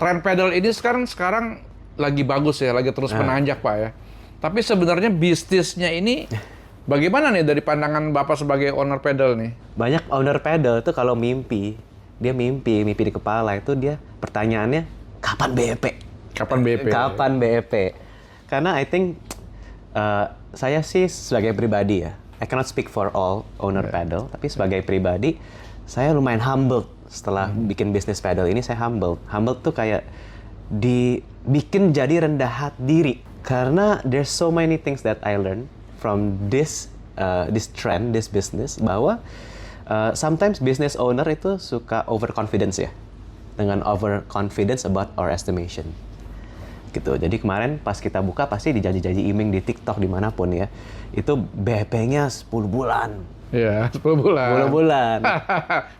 tren pedal ini sekarang lagi bagus ya, lagi terus menanjak Pak ya. Tapi sebenarnya bisnisnya ini bagaimana nih dari pandangan Bapak sebagai owner pedal nih? Banyak owner pedal itu kalau mimpi di kepala itu dia pertanyaannya kapan BEP? Kapan BEP? Kapan BEP? Karena I think saya sih sebagai pribadi ya, I cannot speak for all owner pedal, tapi sebagai pribadi saya lumayan humble setelah bikin bisnis pedal ini. Saya humble tuh kayak dibikin jadi rendah hati diri karena there's so many things that I learned from this trend, this business, bahwa sometimes business owner itu suka overconfidence ya, dengan overconfidence about our estimation gitu. Jadi kemarin pas kita buka pasti dijanji-janji iming di TikTok dimanapun ya, itu BP-nya 10 bulan. Iya, 10 bulan. 10 bulan.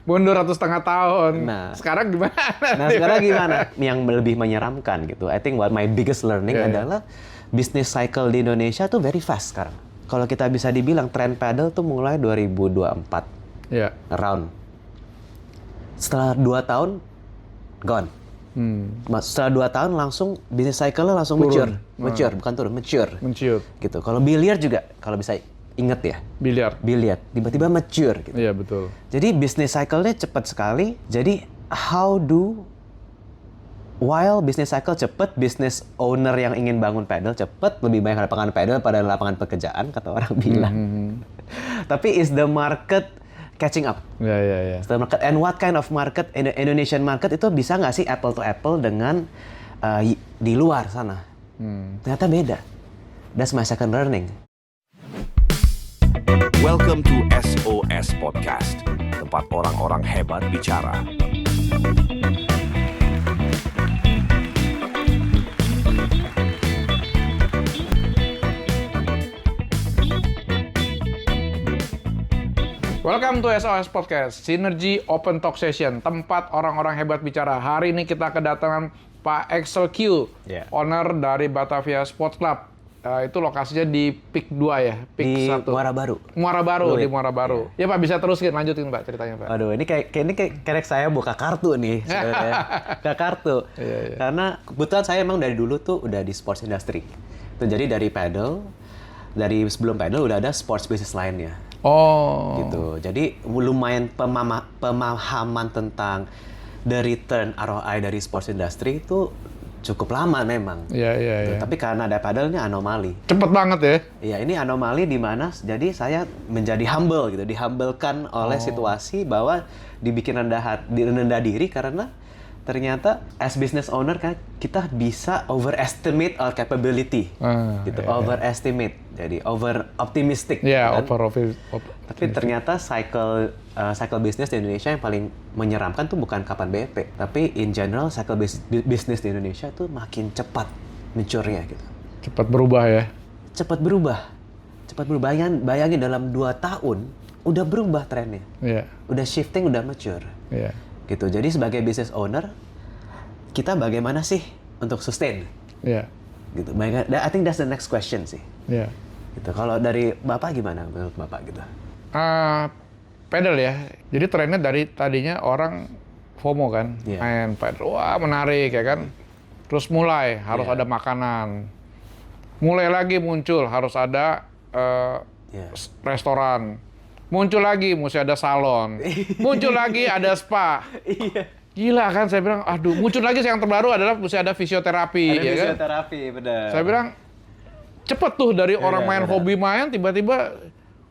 Mundur 1,5 tahun. Nah, sekarang gimana? Sekarang gimana? Yang lebih menyeramkan gitu. I think what my biggest learning adalah business cycle di Indonesia tuh very fast sekarang. Kalau kita bisa dibilang tren pedal tuh mulai 2024. Iya. Around. Setelah 2 tahun, gone. Setelah 2 tahun langsung business cycle-nya langsung mature. Bukan turun, mature. Gitu. Kalau biliar juga, kalau bisa inget ya, biliar tiba-tiba mature gitu. Iya betul. Jadi business cycle-nya cepat sekali. Jadi while business cycle cepat, business owner yang ingin bangun pedal cepat, lebih banyak lapangan pedal pada lapangan pekerjaan kata orang bilang. Tapi is the market catching up? Iya. The market, and what kind of market? Indonesian market itu bisa nggak sih apple to apple dengan di luar sana? Ternyata beda. That's my second learning. Welcome to SOS Podcast, tempat orang-orang hebat bicara. Welcome to SOS Podcast, Synergy Open Talk Session, tempat orang-orang hebat bicara. Hari ini kita kedatangan Pak Axel Q, owner dari Batavia Sports Club. Itu lokasinya di PIK 2 ya? PIK di 1. Muara Baru. Di Muara Baru. Ya Pak, bisa teruskan, lanjutin Pak ceritanya Pak. Aduh, ini kayak saya buka kartu nih sebenarnya. Buka kartu. Iya. Karena kebetulan saya emang dari dulu tuh udah di sports industry. Jadi dari pedal, dari sebelum pedal udah ada sports business lainnya. Oh. Gitu. Jadi lumayan pemahaman tentang the return ROI dari sports industry itu cukup lama memang. Iya. Tapi karena ada pedal ini anomali. Cepet banget ya? Iya, ini anomali di mana jadi saya menjadi humble gitu, dihumblekan oleh situasi bahwa dibikin rendah diri karena ternyata as business owner kan kita bisa overestimate our capability. Gitu, overestimate. Jadi over optimistic. Iya, kan? Tapi optimistic. ternyata cycle bisnis di Indonesia yang paling menyeramkan tuh bukan kapan BEP, tapi in general cycle bisnis di Indonesia tuh makin cepat mature-nya gitu. Cepat berubah ya? Cepat berubah. Bayangin dalam 2 tahun udah berubah trennya. Iya. Udah shifting, udah mature. Iya. Gitu. Jadi sebagai business owner, kita bagaimana sih untuk sustain? Iya. Gitu. I think that's the next question sih. Iya. Gitu. Kalau dari Bapak gimana menurut Bapak gitu? Pedal ya. Jadi trennya dari tadinya orang FOMO kan, main pedal, wah menarik ya kan. Terus mulai harus ada makanan. Mulai lagi muncul harus ada restoran. Muncul lagi mesti ada salon. Muncul lagi ada spa. Gila kan, saya bilang, aduh, muncul lagi yang terbaru adalah mesti ada fisioterapi. Ada fisioterapi, kan? benar. Saya bilang, cepet tuh dari orang main hobi main, tiba-tiba,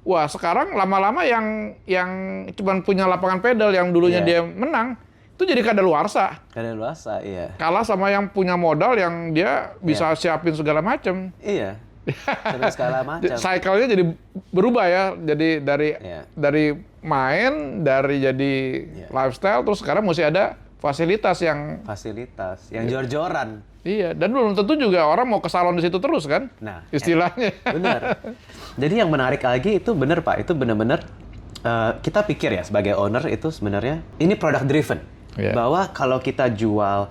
wah sekarang lama-lama yang cuma punya lapangan pedal yang dulunya dia menang, itu jadi kadaluarsa. Kadaluarsa, iya. Kalah sama yang punya modal yang dia bisa siapin segala macam. Iya. Segala macam. Cycle-nya jadi berubah ya, jadi dari main, dari jadi lifestyle, terus sekarang mesti ada fasilitas yang jor-joran. Iya, dan belum tentu juga orang mau ke salon di situ terus kan? Nah, istilahnya. Benar. Jadi yang menarik lagi itu benar Pak, itu benar-benar kita pikir ya sebagai owner itu sebenarnya ini product driven. Bahwa kalau kita jual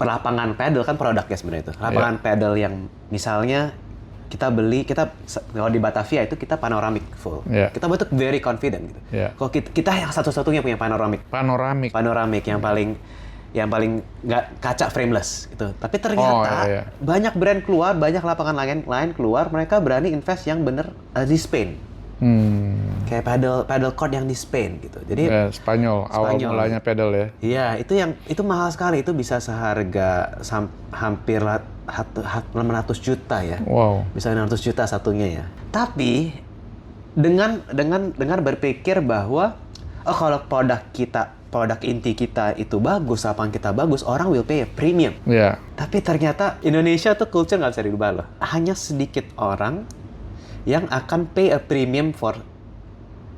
lapangan pedal kan produknya sebenarnya itu. Lapangan pedal yang misalnya kita kalau di Batavia itu kita panoramic full. Kita betul very confident gitu. Kalau kita yang satu-satunya punya panoramic. Panoramic yang yang paling nggak kaca frameless gitu. Tapi ternyata banyak brand keluar, banyak lapangan lain keluar, mereka berani invest yang bener di Spain. Kayak paddle court yang di Spain gitu. Jadi Spanyol, awal mulanya paddle ya. Iya, itu mahal sekali. Itu bisa seharga hampir 600 juta ya. Wow. Bisa 600 juta satunya ya. Tapi dengan berpikir bahwa kalau produk inti kita itu bagus, lapangan kita bagus, orang will pay a premium. Iya. Tapi ternyata Indonesia tuh culture nggak bisa dirubah loh. Hanya sedikit orang yang akan pay a premium for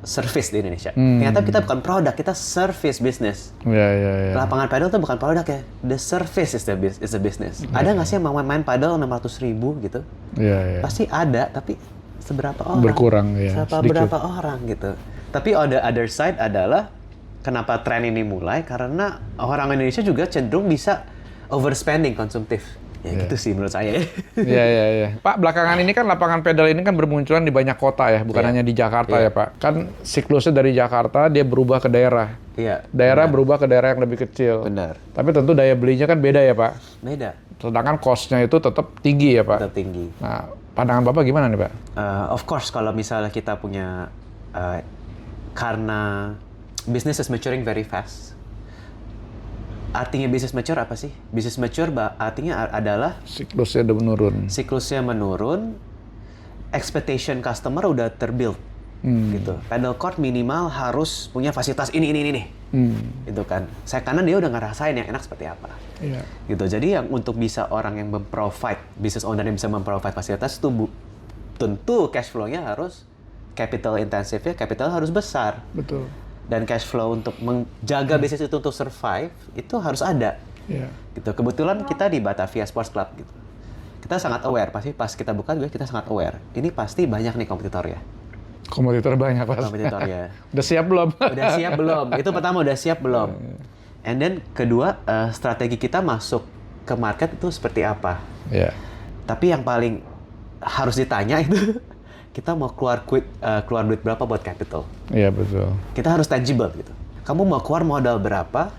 service di Indonesia. Ternyata kita bukan produk, kita service business. Iya. Lapangan padel tuh bukan produk ya, the service is the business. Ada nggak sih yang mau main padel 600.000 gitu? Iya. Pasti ada, tapi seberapa orang? Berkurang ya. Berapa orang gitu. Tapi on the other side adalah kenapa tren ini mulai? Karena orang Indonesia juga cenderung bisa overspending konsumtif. Ya gitu sih menurut saya. Iya. Pak, belakangan ini kan lapangan pedal ini kan bermunculan di banyak kota ya, bukan hanya di Jakarta ya Pak. Kan siklusnya dari Jakarta dia berubah ke daerah. Iya. Daerah berubah ke daerah yang lebih kecil. Benar. Tapi tentu daya belinya kan beda ya Pak. Beda. Sedangkan cost-nya itu tetap tinggi ya Pak. Tetap tinggi. Nah, pandangan Bapak gimana nih Pak? Of course kalau misalnya kita punya karena business is maturing very fast. Artinya business mature apa sih? Business mature artinya adalah siklusnya udah menurun. Siklusnya menurun, expectation customer udah terbuild. Gitu. Paddle court minimal harus punya fasilitas ini. Gitu kan. Karena dia udah ngerasain yang enak seperti apa. Iya. Gitu. Jadi yang untuk bisa orang yang business owner yang bisa memprovide fasilitas itu tentu cash flow-nya harus capital intensif-nya, capital harus besar. Betul. Dan cash flow untuk menjaga bisnis itu untuk survive itu harus ada. Iya. Gitu. Kebetulan kita di Batavia Sports Club gitu. Kita sangat aware, pasti pas kita buka juga kita sangat aware. Ini pasti banyak nih kompetitornya. Kompetitor banyak Pak. Kompetitornya. Udah siap belum? Udah siap belum? Itu pertama udah siap belum? And then kedua, strategi kita masuk ke market itu seperti apa? Iya. Tapi yang paling harus ditanya itu kita mau keluar duit berapa buat capital? Iya betul. Kita harus tangible gitu. Kamu mau keluar modal berapa?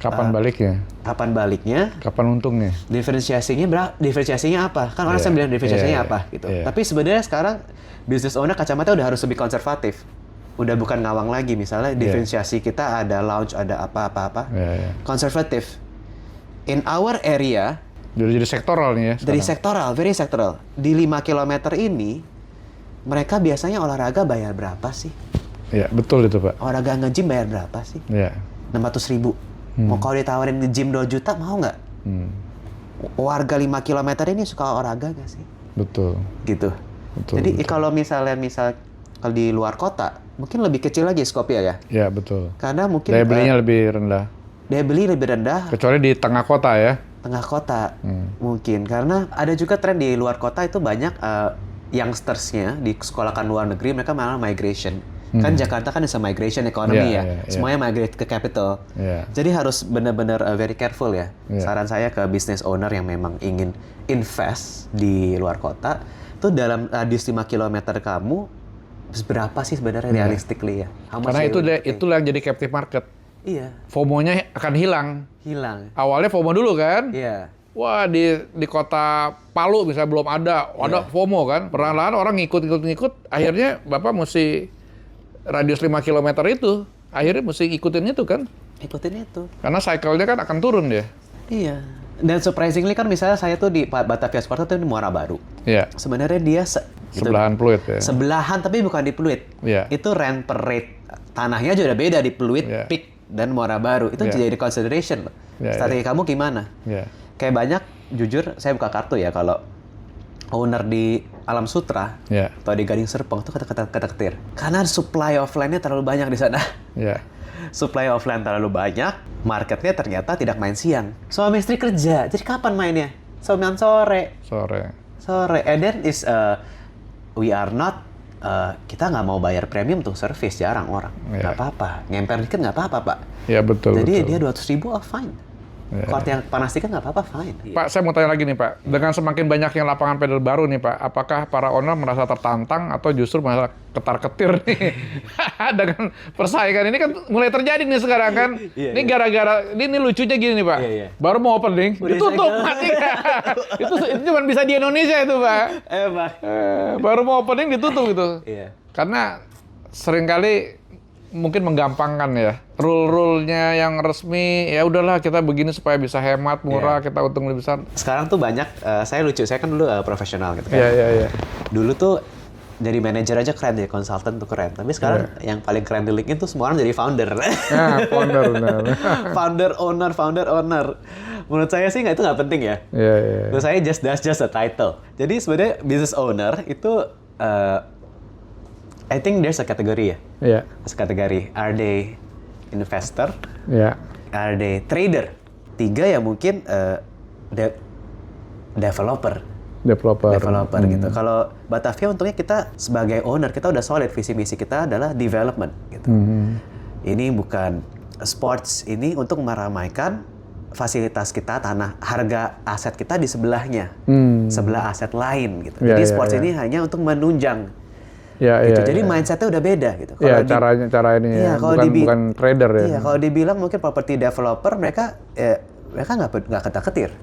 Kapan baliknya? Kapan baliknya? Kapan untungnya? Diferensiasinya apa? Kan orang saya bilang diferensiasinya apa gitu. Tapi sebenarnya sekarang business owner kacamata udah harus lebih konservatif. Udah bukan ngawang lagi. Misalnya diferensiasi kita ada lounge, ada apa-apa. Konservatif. In our area, jadi sektoral nih ya? Dari sektoral, very sektoral. Di 5 km ini, mereka biasanya olahraga bayar berapa sih? Iya, betul itu Pak. Olahraga nge-gym bayar berapa sih? Iya. 600.000. Mau kalau ditawarin nge-gym 2 juta, mau nggak? Warga 5 km ini suka olahraga nggak sih? Betul. Gitu. Betul. Jadi kalau kalau di luar kota, mungkin lebih kecil lagi skopnya ya? Iya, betul. Karena mungkin daya belinya lebih rendah. Daya beli lebih rendah. Kecuali di tengah kota ya? Tengah kota, mungkin. Karena ada juga tren di luar kota itu banyak youngsters-nya di sekolahkan luar negeri, mereka malah migration. Kan Jakarta kan is a migration economy semuanya migrate ke capital. Jadi harus benar-benar very careful ya. Saran saya ke business owner yang memang ingin invest di luar kota, itu dalam radius 5 km kamu, berapa sih sebenarnya realistically ya? Karena itulah yang jadi captive market. Iya. FOMO-nya akan hilang. Awalnya FOMO dulu kan? Iya. Wah, di kota Palu misalnya belum ada FOMO kan. Perlahan-lahan orang ngikut. Akhirnya Bapak mesti radius 5 km itu, akhirnya mesti ikutin itu kan. Ikutin itu. Karena cycle-nya kan akan turun dia. Iya. Dan surprisingly kan misalnya saya tuh di Batavia Sport itu di Muara Baru. Iya. Sebenarnya dia sebelahan Pluit ya. Sebelahan tapi bukan di Pluit. Iya. Itu rent per rate. Tanahnya juga udah beda di Pluit, Peak dan Muara Baru. Itu jadi consideration loh. Strategi kamu gimana? Kayak banyak, jujur saya buka kartu ya kalau owner di Alam Sutra atau di Gading Serpong itu ketar-ketir. Karena supply offline-nya terlalu banyak di sana. Supply offline terlalu banyak, marketnya ternyata tidak main siang. Suami istri kerja, jadi kapan mainnya? Suamian sore. And then we are not, kita nggak mau bayar premium untuk service, jarang orang. Nggak apa-apa. Ngemper dikit nggak apa-apa, Pak. Iya, betul. Jadi dia 200.000, fine. Court yang panas dikit nggak apa-apa, fine. Pak, saya mau tanya lagi nih Pak, dengan semakin banyaknya lapangan pedal baru nih Pak, apakah para owner merasa tertantang atau justru merasa ketar-ketir nih dengan persaingan ini kan mulai terjadi nih sekarang kan? Iya, Ini gara-gara ini lucunya gini nih Pak, Iya. baru mau opening Udah ditutup segel. mati itu cuma bisa di Indonesia itu Pak. Emang. Baru mau opening ditutup gitu. Iya. Karena seringkali mungkin menggampangkan ya. Rule-rule-nya yang resmi, ya udahlah kita begini supaya bisa hemat, murah, kita untung lebih besar. Sekarang tuh banyak, saya lucu, saya kan dulu profesional gitu kan. Iya. Dulu tuh jadi manajer aja keren, jadi konsultan tuh keren. Tapi sekarang yang paling keren di LinkedIn tuh semua orang jadi founder. Nah, founder, benar. founder owner. Menurut saya sih itu nggak penting ya. Iya. Menurut saya that's just a title. Jadi sebenarnya business owner itu I think there's a category ya. Iya. There's a category. Are they investor? Iya. Are they trader? 3 ya mungkin developer gitu. Kalau Batavia untungnya kita sebagai owner kita udah solid, visi misi kita adalah development gitu. Ini bukan sports, ini untuk meramaikan fasilitas kita, tanah, harga aset kita di sebelahnya, sebelah aset lain gitu. Jadi sports ini hanya untuk menunjang. Gitu. Jadi mindsetnya udah beda gitu. Iya, cara ini ya, bukan trader ya. Iya, kalau dibilang mungkin property developer mereka nggak ketar-ketir.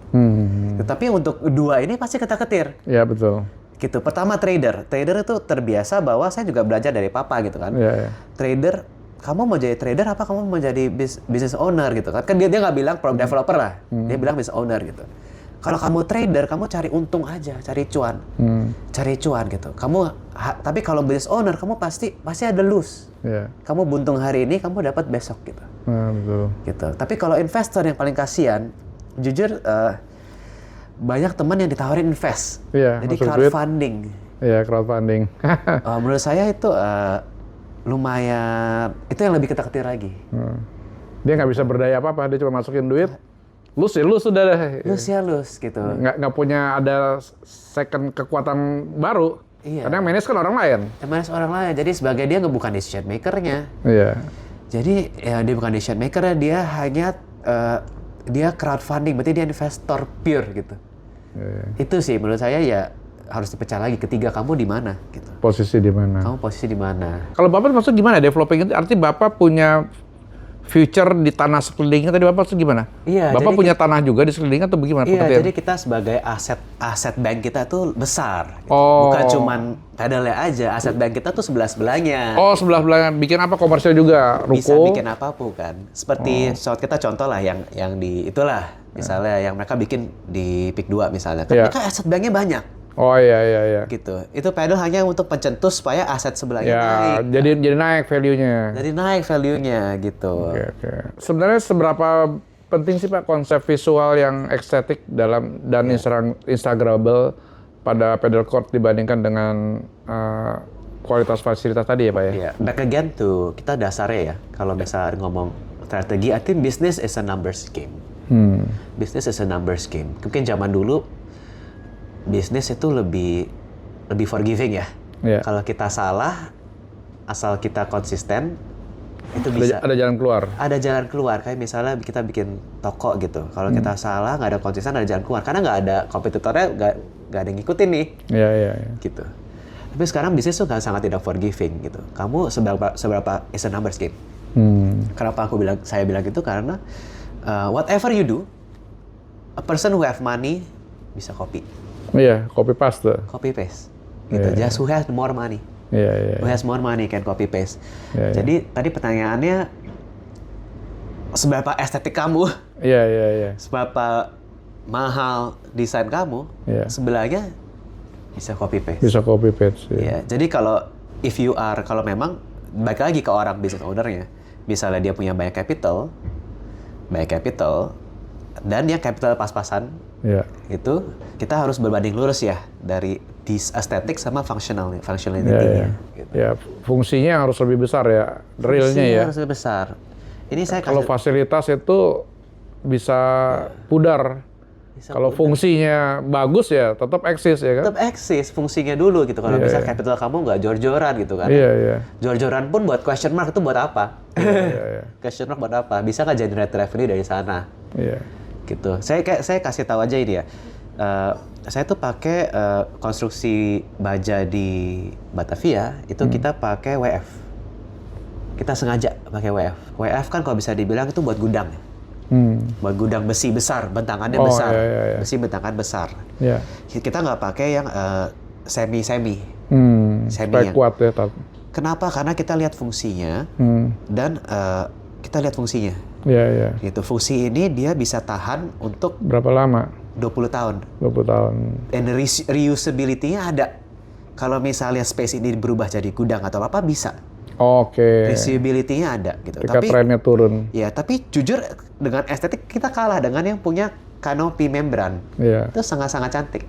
Tapi untuk dua ini pasti ketar-ketir. Iya, betul. Gitu. Pertama trader itu terbiasa bahwa saya juga belajar dari papa gitu kan. Iya. Trader, kamu mau jadi trader apa kamu mau jadi business owner gitu kan? Kan dia nggak bilang developer lah, dia bilang business owner gitu. Kalau kamu trader, kamu cari untung aja, cari cuan gitu. Tapi kalau business owner, kamu pasti ada lose. Iya. Kamu buntung hari ini, kamu dapat besok gitu. Betul. Gitu. Tapi kalau investor yang paling kasihan, jujur banyak teman yang ditawarin invest. Iya, jadi masuk crowdfunding. Iya, crowdfunding. Menurut saya itu lumayan, itu yang lebih ketar-ketir lagi. Dia nggak bisa berdaya apa-apa, dia cuma masukin duit. Lus sudah deh. Lus gitu. Nggak punya ada second kekuatan baru. Iya. Karena yang manage kan orang lain. Manage orang lain. Jadi sebagai dia bukan decision maker-nya. Iya. Jadi ya, dia bukan decision maker-nya, dia hanya dia crowdfunding, berarti dia investor pure gitu. Iya. Itu sih menurut saya ya harus dipecah lagi. Ketiga, kamu di mana gitu. Posisi di mana? Kamu posisi di mana? Kalau Bapak maksud gimana developing itu? Artinya Bapak punya future di tanah sekelilingnya tadi Bapak maksud gimana? Iya. Bapak punya tanah juga di sekelilingnya atau bagaimana? Iya, pengertian? jadi kita sebagai aset bank kita tuh besar. Gitu. Oh. Bukan cuman pedalnya aja, aset bank kita tuh sebelah-sebelahnya. Oh, sebelah-belahnya bikin apa komersial juga? Ruko? Bisa bikin apapun kan. Seperti kita contoh lah yang di itulah. Misalnya yang mereka bikin di PIK 2 misalnya. Kan mereka aset banknya banyak. Oh iya. Gitu. Itu pedal hanya untuk pencetus supaya aset sebelahnya naik. Jadi naik value-nya. Jadi naik value-nya gitu. Oke. Sebenarnya seberapa penting sih Pak konsep visual yang estetik dan Instagramable pada pedal court dibandingkan dengan kualitas fasilitas tadi ya Pak ya? Iya. Back again tuh kita dasarnya ya. Kalau misalnya ngomong strategi, I think business is a numbers game. Business is a numbers game. Mungkin zaman dulu bisnis itu lebih forgiving ya. Yeah. Kalau kita salah, asal kita konsisten, itu bisa. Ada jalan keluar. Ada jalan keluar. Kayak misalnya kita bikin toko gitu. Kalau kita salah, nggak ada konsisten, ada jalan keluar. Karena nggak ada kompetitornya, nggak ada yang ngikutin nih. Iya. Gitu. Tapi sekarang bisnis tuh sangat tidak forgiving gitu. Kamu seberapa is a numbers game. Kenapa saya bilang gitu? Karena whatever you do, a person who have money bisa copy. Iya, copy paste. Copy paste. Gitu. Just who has more money. Iya. Who has more money can copy paste. Iya. Jadi tadi pertanyaannya seberapa estetik kamu? Iya. Seberapa mahal desain kamu? Iya. Sebelahnya bisa copy paste. Bisa copy paste. Iya. Jadi kalau kalau memang balik lagi ke orang business owner-nya, misalnya dia punya banyak capital, dan dia capital pas-pasan. Iya. Itu kita harus berbanding lurus ya dari estetik sama functionality-nya. Gitu. Ya, fungsinya harus lebih besar ya, realnya ya. Harus lebih besar. Ini saya kalau fasilitas itu bisa pudar. Kalau fungsinya bagus ya tetap eksis ya kan? Tetap eksis fungsinya dulu gitu. Kalau bisa capital kamu nggak jor-joran gitu kan? Iya. Jor-joran pun buat question mark itu buat apa? Iya. Question mark buat apa? Bisa nggak generate revenue dari sana? Iya. gitu. Saya kasih tahu aja ini ya. Saya tuh pakai konstruksi baja di Batavia itu kita pakai WF. Kita sengaja pakai WF. WF kan kalau bisa dibilang itu buat gudang. Buat gudang besi besar, bentangannya besar. Iya. Besi bentangan besar. Iya. Kita nggak pakai yang semi Supaya kuat ya. Kenapa? Karena kita lihat fungsinya dan kita lihat fungsinya. Iya. Gitu. Fungsi ini dia bisa tahan untuk Berapa lama? 20 tahun. 20 tahun. And reusability-nya ada. Kalau misalnya space ini berubah jadi gudang atau apa bisa. Oke. Reusability-nya ada gitu. Ketika trennya turun. Ya, tapi jujur dengan estetik kita kalah dengan yang punya canopy membran. Iya. Itu sangat-sangat cantik.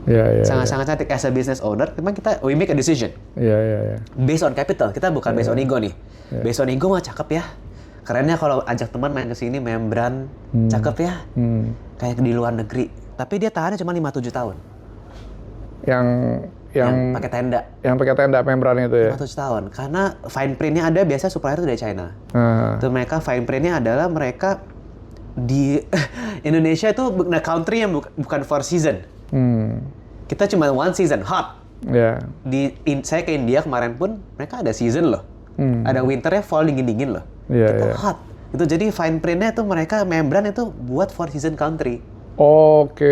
Iya. Sangat-sangat cantik as a business owner. Memang we make a decision. Iya. Based on capital. Kita bukan based on ego nih. Based on ego mah cakep ya. Kerennya kalau ajak teman main ke sini membran, cakep ya. Kayak di luar negeri. Tapi dia tahannya cuma 5-7 tahun. Yang pakai tenda. Yang pakai tenda membran itu ya. 5-7 tahun. Karena fine print-nya ada biasanya supplier itu dari China. Itu mereka fine print-nya adalah mereka di Indonesia itu country yang bukan for season. Kita cuma one season, hot. Yeah. Saya ke India kemarin pun mereka ada season loh. Ada winternya, fall dingin-dingin loh. Kita hot. Itu jadi fine print-nya tuh mereka membran itu buat four season country. Oke.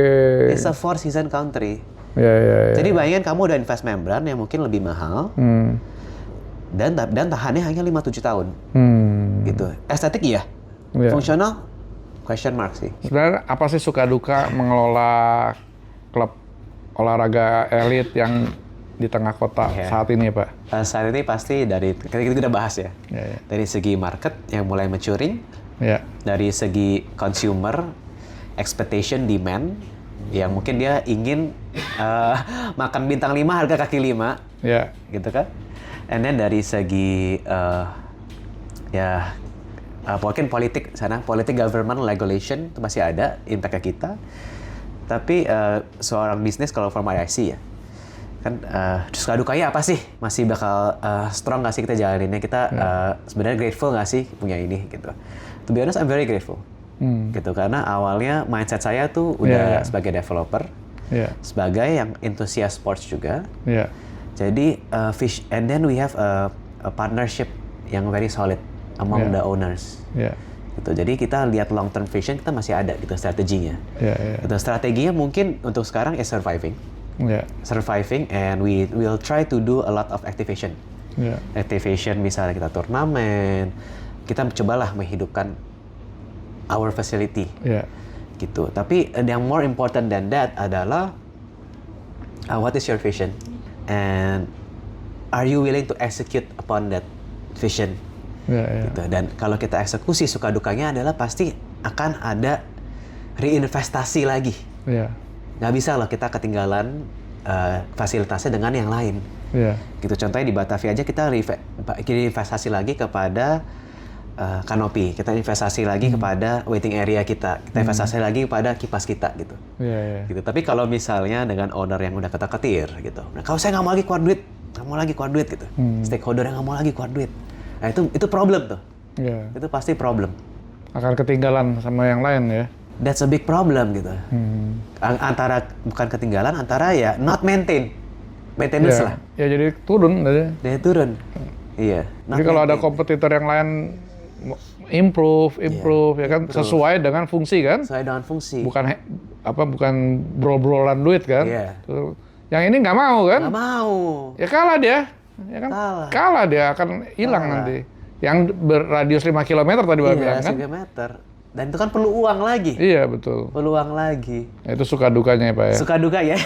It's a four season country. Yeah. Jadi bayangin kamu udah invest membran yang mungkin lebih mahal. Dan tahannya hanya 5-7 tahun. Gitu. Estetik iya. Fungsional question mark sih. Sebenarnya apa sih suka duka mengelola klub olahraga elit yang di tengah kota saat ini, Pak? Saat ini pasti dari kita udah bahas ya. Dari segi market yang mulai maturing, dari segi consumer expectation demand yang mungkin dia ingin makan bintang 5 harga kaki 5, gitu kan? And then dari segi mungkin politik sana, politik government regulation itu masih ada impact ke kita. Tapi seorang bisnis kalau from IIC ya, kan suka dukanya apa sih? Masih bakal strong nggak sih kita jalaninnya? Kita sebenarnya grateful nggak sih punya ini gitu. To be honest, I'm very grateful. Gitu, karena awalnya mindset saya tuh udah sebagai developer, sebagai yang enthusiast sports juga. Jadi and then we have a partnership yang very solid among the owners. Gitu. Jadi kita lihat long term vision kita masih ada gitu strateginya. Gitu. Strateginya mungkin untuk sekarang is surviving. Surviving and we will try to do a lot of activation. Activation misalnya kita turnamen, kita cobalah menghidupkan our facility. Gitu. Tapi yang more important than that adalah what is your vision and are you willing to execute upon that vision? Gitu. Dan kalau kita eksekusi, suka dukanya adalah pasti akan ada reinvestasi lagi. Nggak bisa loh kita ketinggalan fasilitasnya dengan yang lain. Gitu. Contohnya di Batavia aja kita investasi lagi kepada kanopi, kita investasi lagi kepada waiting area kita investasi lagi kepada kipas kita gitu. Gitu. Tapi kalau misalnya dengan owner yang udah ketar-ketir gitu, nah, kalau saya nggak mau lagi keluar duit, gitu. Stakeholder yang nggak mau lagi keluar duit. Nah itu problem tuh. Itu pasti problem. Akan ketinggalan sama yang lain ya. That's a big problem gitu. Antara bukan ketinggalan, antara ya not maintenance lah. Ya jadi turun. Dia turun. Iya. Jadi kalau ada kompetitor yang lain improve ya kan, sesuai dengan fungsi kan? Sesuai dengan fungsi. Bukan brol-brolan duit kan? Yang ini nggak mau kan? Nggak mau. Ya kalah dia. Ya kan? Kalah dia akan hilang nanti. Yang berradius 5 km tadi Bapak bilang kan? 5 km. Dan itu kan perlu uang lagi. Iya, betul. Perlu uang lagi. Itu suka dukanya ya, Pak ya? Suka duka ya.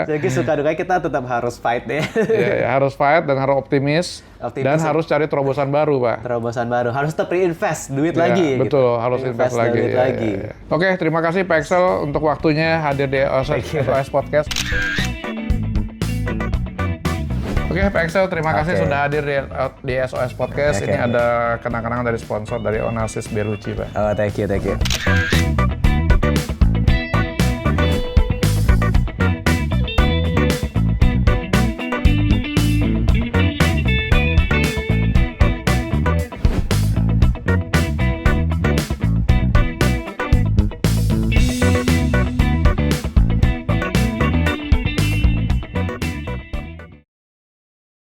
Jadi suka dukanya kita tetap harus fight deh. Iya, harus fight dan harus optimis. Dan harus cari terobosan baru, Pak. Terobosan baru. Harus tetap reinvest duit lagi. Betul, gitu. Harus invest lagi. Ya. Oke, terima kasih Pak Excel untuk waktunya hadir di SOS Podcast. Oke, Pak Excel, terima kasih sudah hadir di SOS Podcast. Ini ada kenang-kenangan dari sponsor dari Onassis Bellucci, Pak. Oh, thank you.